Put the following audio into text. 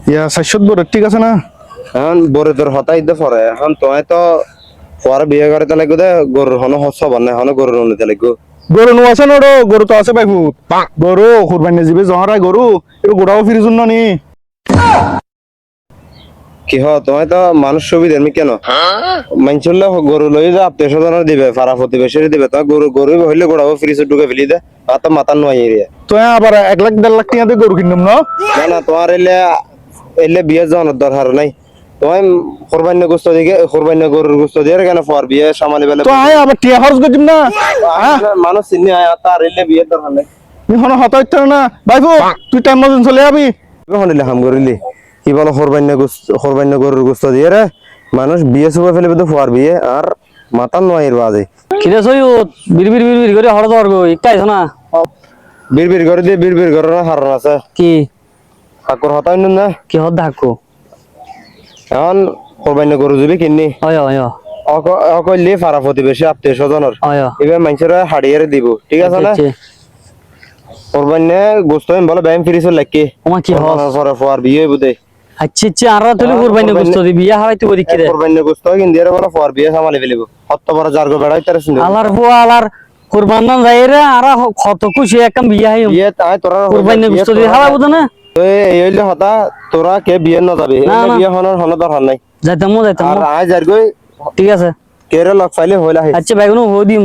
ইয়া 400 বড় ঠিক আছে না? এখন বড় তোর হতাই দে পরে এখন তোয় তো পরে বিয়ে করে তাহলে দে গরুর হনো হস বানে হনো গরুর নিতে লাগবো। গরু নো আছে নড়ো গরু তো আছে ভাই ভূত গরু কুরবানি দিবে জহরাই গরু এর গোড়াও ফিরে শুন নি কি হ তোমায় তো মানুষ সুবিধা আমি কেন মানছলে গরু লই যা আত্মীয় স্বজনের দিবে পাড়া প্রতিবেশীর দিবে তো গরু হইলে গোড়াও ফ্রিজে ঢুকে ফেলি দে আর তো মাথা নয় এরিয়া তো আবার 1 লাখ 1.5 লাখ টাকা দিয়ে গরু কিনলাম না না না তোমার এলে এলে বিয়ে যাওয়ার দরকার নাই তোমায় কোরবানি গোস্ত দিকে কোরবানি গরুর গোস্ত দিয়ে কেন পর বিয়ে সামালি বেলা তো আবার টিয়া খরচ করছিম না মানুষ চিনি আয় তার এলে বিয়ে দরকার নাই এখন হত হইতে না ভাই ভূত তুই টাইম মতন চলে যাবি হনিলে হাম করিলি কি বলো কোরবানি গরুর গোস্ত দিয়ে রে মানুষ বিয়ে সুবে ফেলে তো পর বিয়ে আর মাথা নয় বাজে কিরে সৈয়দ বিড়বিড় করে হড় দর গো একটা আইছ না বিড়বিড় করে দিয়ে বিড়বিড় করে হারান আছে কি ঠাকুর হতাই না কি হদ ডাকো এখন কোরবানি গরু যাবি কিননি হয় হয় অকইলি পাড়া প্রতিবেশী আত্মীয় স্বজনের হয় এবার মানুষের হাড়িয়ে দিব ঠিক আছে না কোরবানি গোস্ত বলে ব্যায়াম ফিরিস লাগকে ওমা কি হস পরে পর বিয়ে বুঝে আচ্ছা আর তুই কুরবানি গোস্ত দিবি ইয়া হারাইতে বলি কি রে কোরবানি গোস্ত কিন দিয়ে বলে পর বিয়ে সামালি ফেলিব হত বড় জারগো বেড়াই তার শুনে আলার হো আলার কুরবান দান যাই রে আর কত খুশি একদম বিয়া হাই বিয়ে তাই তোরা কুরবানি গোস্ত দি হারা বুঝ না এই হইলে হতা তোরা কে বিয়ে না যাবে বিয়ে হন দরকার নাই যাইতাম আর আয় জারগো ঠিক আছে কেরে লক ফাইলে হইলা আচ্ছা বেগুন হো দিম